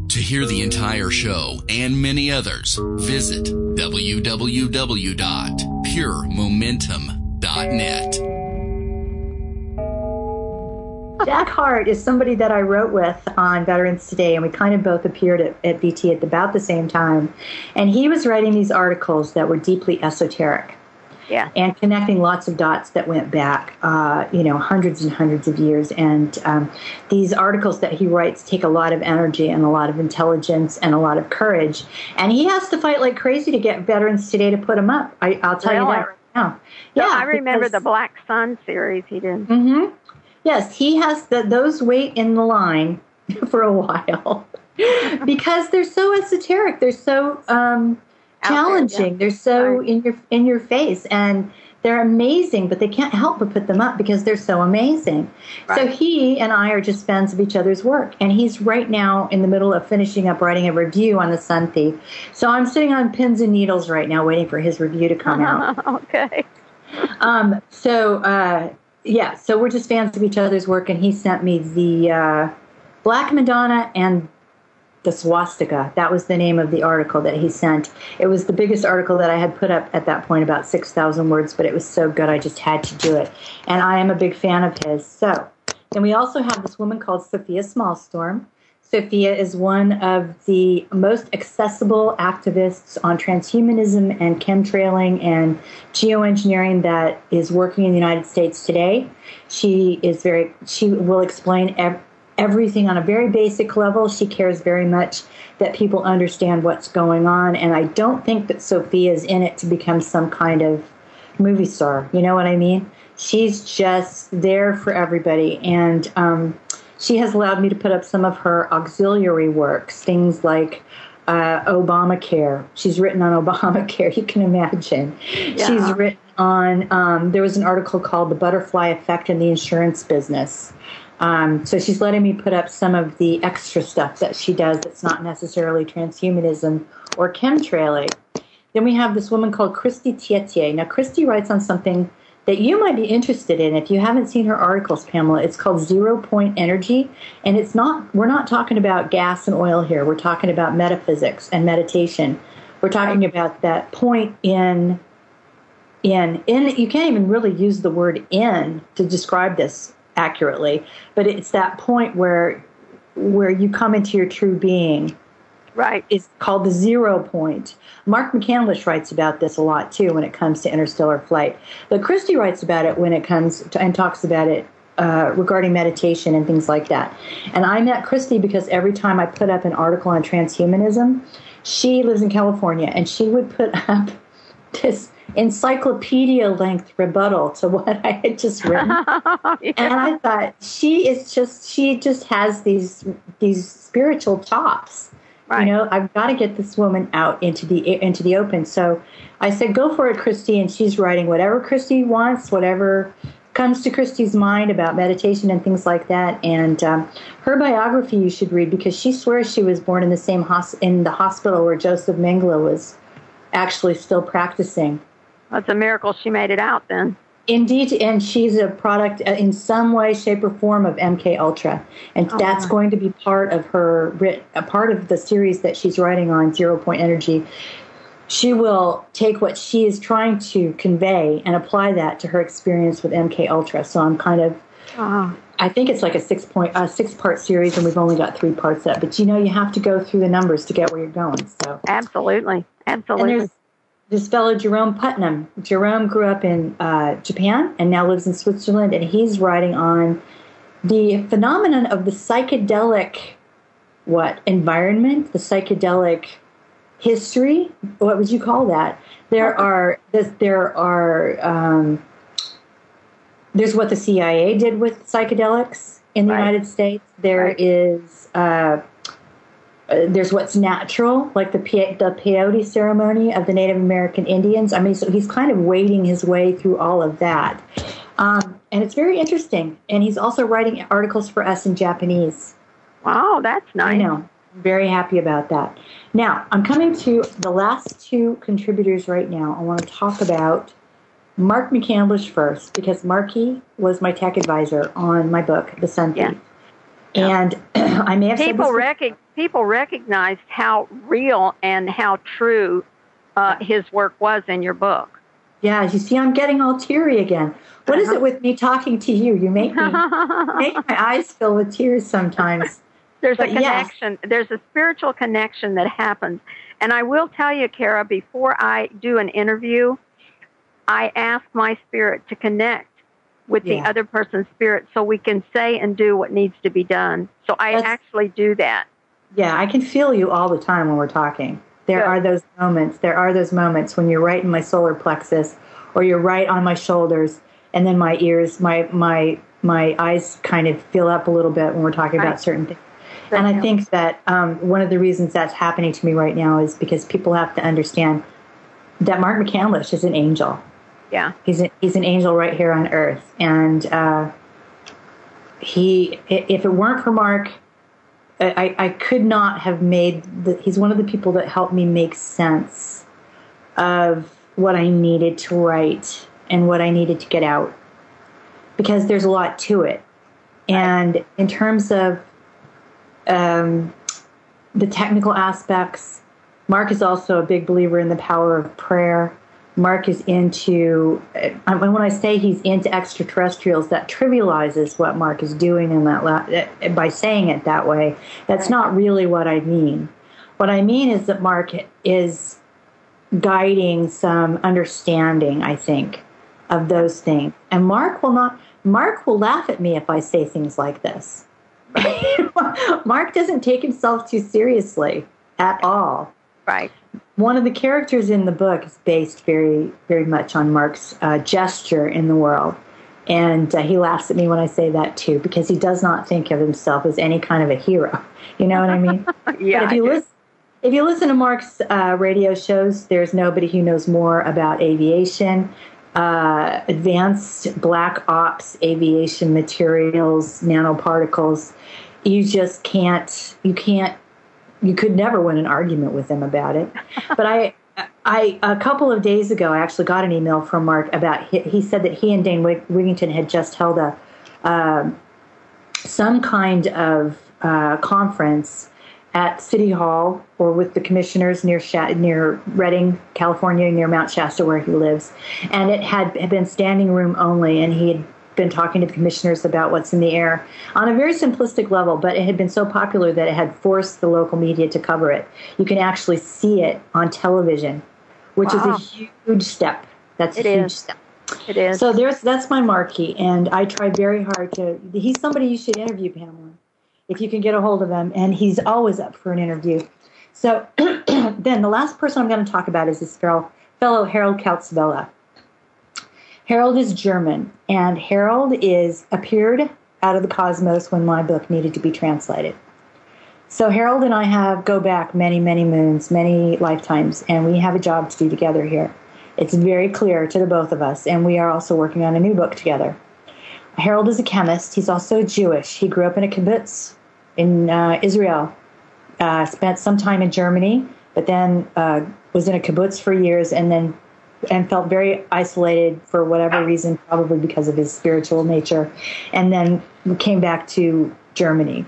To hear the entire show and many others, visit www.PureMomentumNetwork. Jack Hart is somebody that I wrote with on Veterans Today, and we kind of both appeared at VT at about the same time. And he was writing these articles that were deeply esoteric. Yeah. And connecting lots of dots that went back, hundreds and hundreds of years. And these articles that he writes take a lot of energy and a lot of intelligence and a lot of courage. And he has to fight like crazy to get Veterans Today to put him up. I'll tell you that right now. Yeah, I remember the Black Sun series he did. Mm-hmm. Yes, he has those wait in the line for a while because they're so esoteric. They're so challenging. They're so in your face, and they're amazing, but they can't help but put them up because they're so amazing. Right. So he and I are just fans of each other's work, and he's right now in the middle of finishing up writing a review on The Sun Thief. So I'm sitting on pins and needles right now waiting for his review to come out. Okay. So we're just fans of each other's work, and he sent me the Black Madonna and the Swastika. That was the name of the article that he sent. It was the biggest article that I had put up at that point, about 6,000 words, but it was so good I just had to do it. And I am a big fan of his. So then we also have this woman called Sophia Smallstorm. Sophia is one of the most accessible activists on transhumanism and chemtrailing and geoengineering that is working in the United States today. She will explain everything on a very basic level. She cares very much that people understand what's going on. And I don't think that Sophia is in it to become some kind of movie star. You know what I mean? She's just there for everybody. And she has allowed me to put up some of her auxiliary works, things like Obamacare. She's written on Obamacare, you can imagine. Yeah. She's written on, there was an article called The Butterfly Effect in the Insurance Business. So she's letting me put up some of the extra stuff that she does that's not necessarily transhumanism or chemtrailing. Then we have this woman called Christy Tietie. Now, Christy writes on something that you might be interested in if you haven't seen her articles, Pamela. It's called 0 Point Energy, and we're not talking about gas and oil here. We're talking about metaphysics and meditation. We're talking about that point in you can't even really use the word in to describe this accurately, but it's that point where you come into your true being. Right. It's called the 0 point. Mark McCandlish writes about this a lot, too, when it comes to interstellar flight. But Christy writes about it when it comes to, and talks about it regarding meditation and things like that. And I met Christy because every time I put up an article on transhumanism, she lives in California, and she would put up this encyclopedia-length rebuttal to what I had just written. Yeah. And I thought, she just has these spiritual chops. Right. You know, I've got to get this woman out into the open. So I said, go for it, Christy. And she's writing whatever Christy wants, whatever comes to Christy's mind about meditation and things like that. And her biography you should read, because she swears she was born in the same in the hospital where Joseph Mengele was actually still practicing. That's a miracle she made it out then. Indeed, and she's a product in some way, shape, or form of MK Ultra, and that's going to be part of part of the series that she's writing on 0 Point Energy. She will take what she is trying to convey and apply that to her experience with MK Ultra. So I'm kind of, I think it's like a 6-part series, and we've only got 3 parts of it. But you have to go through the numbers to get where you're going. So absolutely. And there's this fellow, Jerome Putnam. Jerome grew up in Japan and now lives in Switzerland, and he's writing on the phenomenon of the psychedelic, environment, the psychedelic history. What would you call that? There's what the CIA did with psychedelics in the United States. There's what's natural, like the peyote ceremony of the Native American Indians. I mean, so he's kind of wading his way through all of that. And it's very interesting. And he's also writing articles for us in Japanese. Wow, that's nice. I know. I'm very happy about that. Now, I'm coming to the last 2 contributors right now. I want to talk about Mark McCandlish first, because Marky was my tech advisor on my book, The Sun Thief. Yeah. And I may have people recognized how real and how true his work was in your book. Yeah, you see, I'm getting all teary again. What is it with me talking to you? You make my eyes fill with tears sometimes. There's a connection. Yes. There's a spiritual connection that happens. And I will tell you, Cara, before I do an interview, I ask my spirit to connect with the other person's spirit so we can say and do what needs to be done. So I actually do that. Yeah, I can feel you all the time when we're talking. There are those moments. There are those moments when you're right in my solar plexus, or you're right on my shoulders, and then my ears, my eyes kind of fill up a little bit when we're talking about certain things. And I think that one of the reasons that's happening to me right now is because people have to understand that Mark McCandlish is an angel. Yeah, he's an angel right here on Earth, and if it weren't for Mark, I could not have made. He's one of the people that helped me make sense of what I needed to write and what I needed to get out, because there's a lot to it. And in terms of the technical aspects, Mark is also a big believer in the power of prayer. Mark is into, when I say he's into extraterrestrials, that trivializes what Mark is doing in that by saying it that way. That's not really what I mean. What I mean is that Mark is guiding some understanding, I think, of those things. And Mark will laugh at me if I say things like this. Mark doesn't take himself too seriously at all. Right. One of the characters in the book is based very, very much on Mark's gesture in the world. And he laughs at me when I say that, too, because he does not think of himself as any kind of a hero. You know what I mean? Yeah. But if you listen to Mark's radio shows, there's nobody who knows more about aviation, advanced black ops, aviation materials, nanoparticles. You could never win an argument with him about it. But I a couple of days ago, I actually got an email from Mark about, he said that he and Dane Wigington had just held some kind of conference at City Hall or with the commissioners near Redding, California, near Mount Shasta, where he lives. And it had been standing room only, and he had been talking to the commissioners about what's in the air on a very simplistic level, but it had been so popular that it had forced the local media to cover it. You can actually see it on television, which is a huge step. That's a huge step. It is. So that's my Marky, and I tried very hard he's somebody you should interview, Pamela, if you can get a hold of him, and he's always up for an interview. So then the last person I'm going to talk about is this fellow Harold Kautzvella. Harold is German, and Harold appeared out of the cosmos when my book needed to be translated. So Harold and I go back many, many moons, many lifetimes, and we have a job to do together here. It's very clear to the both of us, and we are also working on a new book together. Harold is a chemist. He's also Jewish. He grew up in a kibbutz in Israel, spent some time in Germany, but then was in a kibbutz for years, and felt very isolated for whatever reason, probably because of his spiritual nature, and then came back to Germany.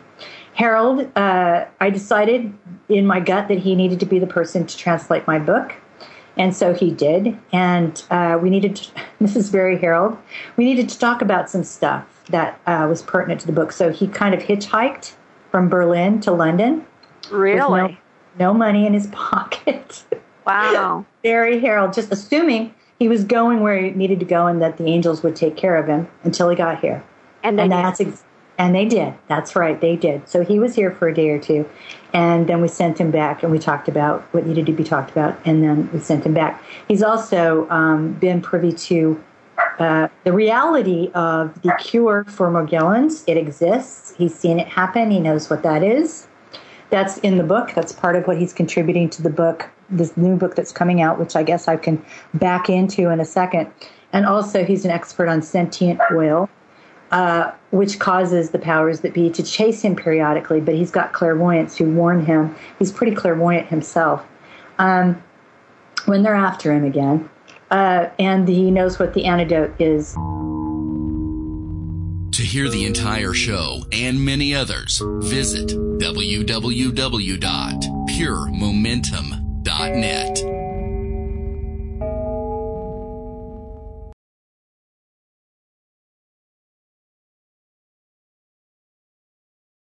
Harold, I decided in my gut that he needed to be the person to translate my book, and so he did, and this is very Harold, we needed to talk about some stuff that was pertinent to the book, so he kind of hitchhiked from Berlin to London. Really? With no money in his pocket. Wow. Very Harold, just assuming he was going where he needed to go and that the angels would take care of him until he got here. And they did. That's right, they did. So he was here for a day or two, and then we sent him back, and we talked about what needed to be talked about, and then we sent him back. He's also been privy to the reality of the cure for Morgellons. It exists. He's seen it happen. He knows what that is. That's in the book. That's part of what he's contributing to the book, this new book that's coming out, which I guess I can back into in a second. And also he's an expert on sentient oil, which causes the powers that be to chase him periodically, but he's got clairvoyants who warn him. He's pretty clairvoyant himself when they're after him again. And he knows what the antidote is. To hear the entire show and many others, visit www.puremomentum.net.